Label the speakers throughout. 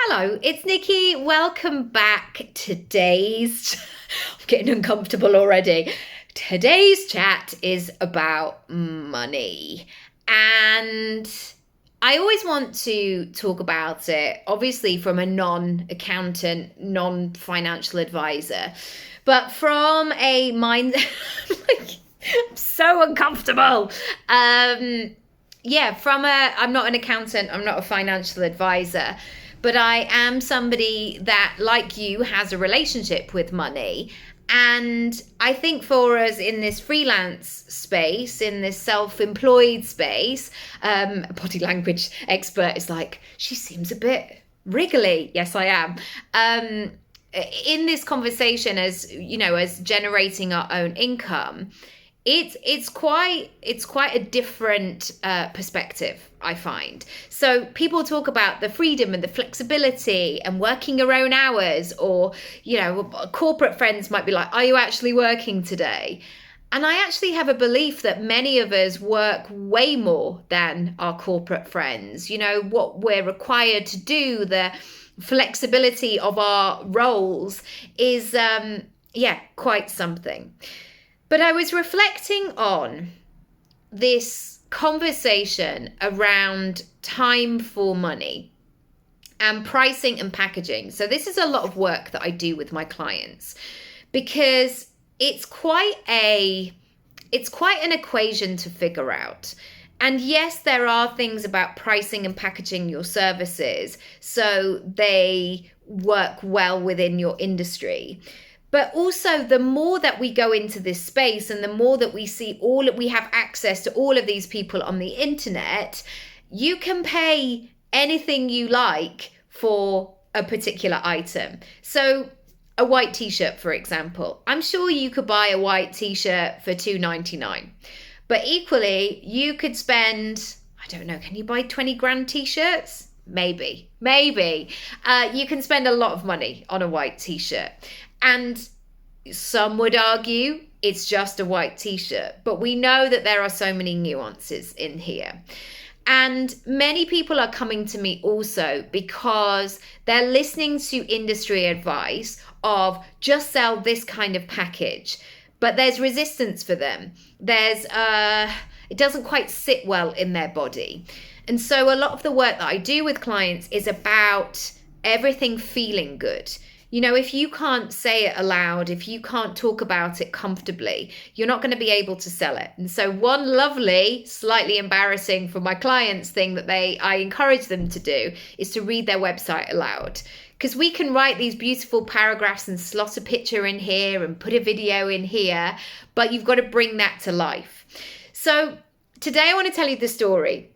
Speaker 1: Hello, it's Nikki. Welcome back. I'm getting uncomfortable already. Today's chat is about money. And I always want to talk about it, obviously, from a non-accountant, non-financial advisor, but from a mind. I'm so uncomfortable. I'm not an accountant, I'm not a financial advisor, but I am somebody that, like you, has a relationship with money. And I think for us in this freelance space, in this self-employed space, a body language expert is like, she seems a bit wriggly. Yes, I am. In this conversation, as you know, as generating our own income, it's quite a different perspective, I find. So people talk about the freedom and the flexibility and working your own hours, or corporate friends might be like, are you actually working today? And I actually have a belief that many of us work way more than our corporate friends. What we're required to do, the flexibility of our roles is quite something. But I was reflecting on this conversation around time for money and pricing and packaging. So this is a lot of work that I do with my clients, because it's quite an equation to figure out. And yes, there are things about pricing and packaging your services so they work well within your industry. But also, the more that we go into this space and the more that we have access to all of these people on the internet, you can pay anything you like for a particular item. So a white t-shirt, for example, I'm sure you could buy a white t-shirt for $2.99. But equally, you could spend, I don't know, can you buy 20 grand t-shirts? Maybe. You can spend a lot of money on a white t-shirt. And some would argue it's just a white t-shirt, but we know that there are so many nuances in here. And many people are coming to me also because they're listening to industry advice of just sell this kind of package, but there's resistance for them. It doesn't quite sit well in their body. And so a lot of the work that I do with clients is about everything feeling good. If you can't say it aloud, if you can't talk about it comfortably, you're not going to be able to sell it. And so one lovely, slightly embarrassing for my clients thing that I encourage them to do is to read their website aloud. Because we can write these beautiful paragraphs and slot a picture in here and put a video in here, but you've got to bring that to life. So today I want to tell you the story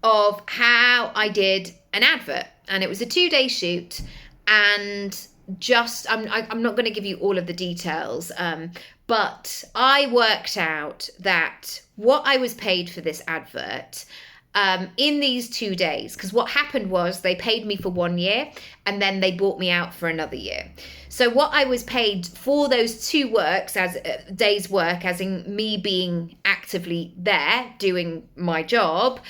Speaker 1: of how I did an advert, and it was a 2-day shoot. And I'm not going to give you all of the details, but I worked out that what I was paid for this advert in these 2 days, because what happened was they paid me for 1 year and then they bought me out for another year. So what I was paid for those 2 days work, as in me being actively there doing my job,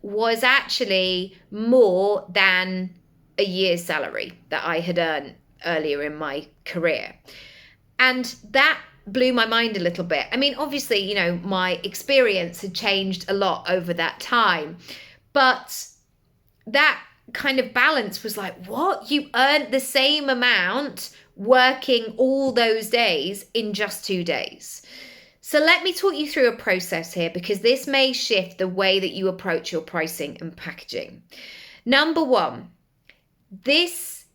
Speaker 1: was actually more than a year's salary that I had earned earlier in my career. And that blew my mind a little bit. I mean, obviously, my experience had changed a lot over that time, but that kind of balance was like, what? You earned the same amount working all those days in just 2 days. So let me talk you through a process here, because this may shift the way that you approach your pricing and packaging. Number one, this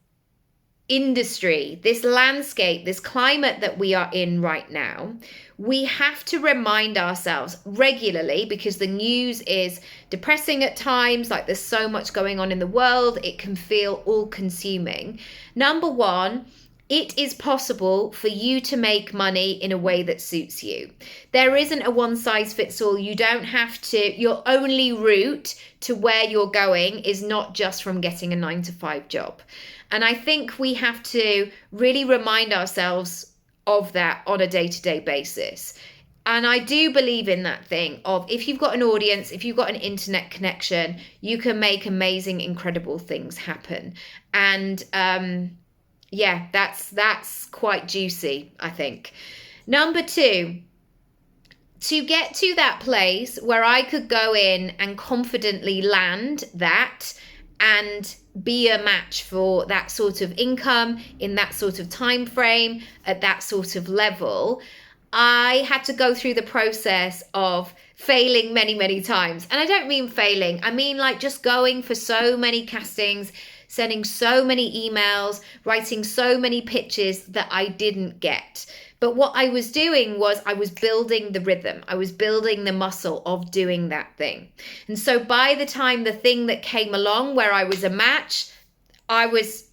Speaker 1: industry, this landscape, this climate that we are in right now, we have to remind ourselves regularly, because the news is depressing at times, like there's so much going on in the world, it can feel all-consuming. Number one, it is possible for you to make money in a way that suits you. There isn't a one-size-fits-all. You don't have to, your only route to where you're going is not just from getting a 9-to-5 job. And I think we have to really remind ourselves of that on a day-to-day basis. And I do believe in that thing of, if you've got an audience, if you've got an internet connection, you can make amazing, incredible things happen. And yeah, that's quite juicy, I think. Number 2, to get to that place where I could go in and confidently land that and be a match for that sort of income in that sort of time frame at that sort of level, I had to go through the process of failing many, many times. And I don't mean failing, I mean like just going for so many castings, sending so many emails, writing so many pitches that I didn't get. But what I was doing was I was building the rhythm. I was building the muscle of doing that thing. And so by the time the thing that came along where I was a match, I was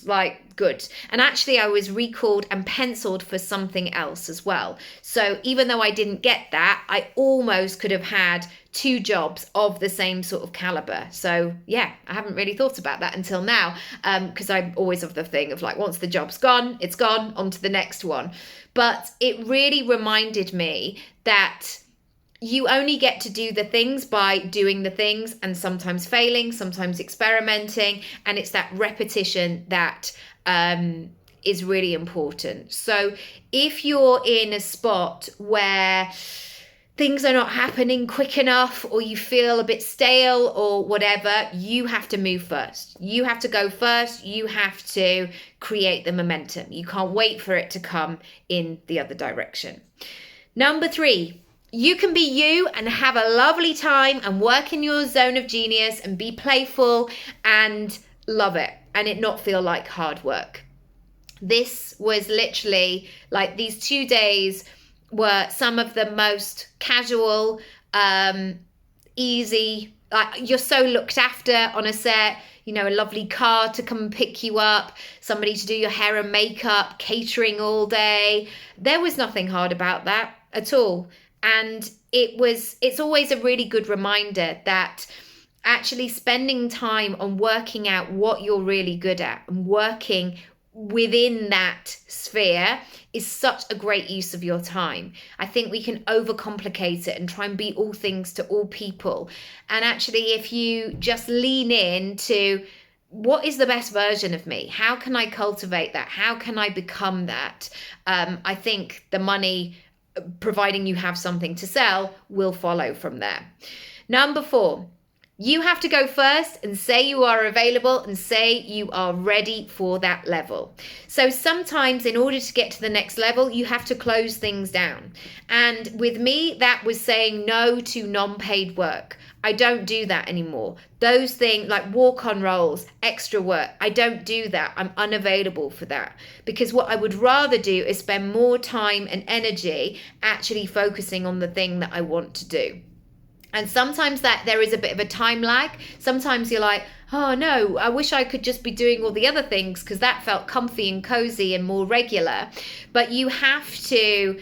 Speaker 1: like, good. And actually I was recalled and penciled for something else as well. So even though I didn't get that, I almost could have had 2 jobs of the same sort of caliber. So yeah, I haven't really thought about that until now, because I'm always of the thing of like, once the job's gone, it's gone, on to the next one. But it really reminded me that you only get to do the things by doing the things, and sometimes failing, sometimes experimenting. And it's that repetition that is really important. So if you're in a spot where things are not happening quick enough, or you feel a bit stale or whatever, you have to move first. You have to go first. You have to create the momentum. You can't wait for it to come in the other direction. Number 3, you can be you and have a lovely time and work in your zone of genius and be playful and love it, and it not feel like hard work. This was literally like, these 2 days were some of the most casual, easy, like you're so looked after on a set, you know, a lovely car to come and pick you up, somebody to do your hair and makeup, catering all day. There was nothing hard about that at all. And it's always a really good reminder that actually spending time on working out what you're really good at and working within that sphere is such a great use of your time. I think we can overcomplicate it and try and be all things to all people. And actually, if you just lean into what is the best version of me, how can I cultivate that? How can I become that? I think the money, providing you have something to sell, will follow from there. Number 4, you have to go first and say you are available and say you are ready for that level. So sometimes in order to get to the next level, you have to close things down. And with me, that was saying no to non-paid work. I don't do that anymore. Those things like walk-on roles, extra work, I don't do that. I'm unavailable for that, because what I would rather do is spend more time and energy actually focusing on the thing that I want to do. And sometimes that there is a bit of a time lag. Sometimes you're like, oh no, I wish I could just be doing all the other things because that felt comfy and cozy and more regular. But you have to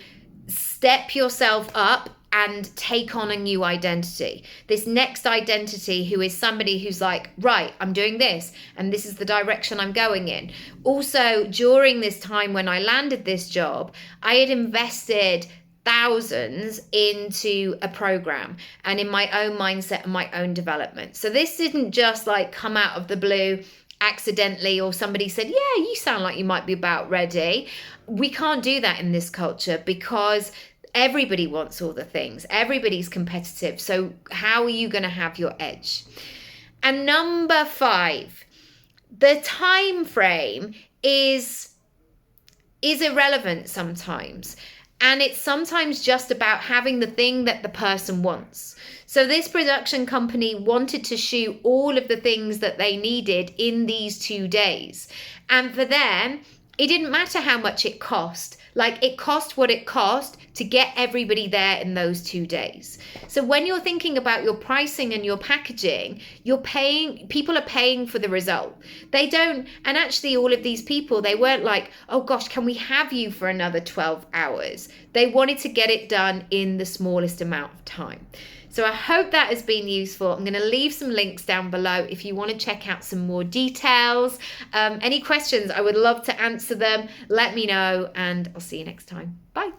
Speaker 1: step yourself up and take on a new identity. This next identity, who is somebody who's like, right, I'm doing this and this is the direction I'm going in. Also, during this time when I landed this job, I had invested thousands into a program and in my own mindset and my own development. So this didn't just like come out of the blue accidentally, or somebody said, yeah, you sound like you might be about ready. We can't do that in this culture because everybody wants all the things. Everybody's competitive. So how are you going to have your edge? And number 5, the time frame is irrelevant sometimes. And it's sometimes just about having the thing that the person wants. So this production company wanted to shoot all of the things that they needed in these 2 days. And for them, it didn't matter how much it cost. Like, it cost what it cost to get everybody there in those 2 days. So when you're thinking about your pricing and your packaging, people are paying for the result. They don't, and actually all of these people, they weren't like, oh gosh, can we have you for another 12 hours? They wanted to get it done in the smallest amount of time. So I hope that has been useful. I'm going to leave some links down below if you want to check out some more details. Any questions, I would love to answer them. Let me know, and I'll see you next time. Bye.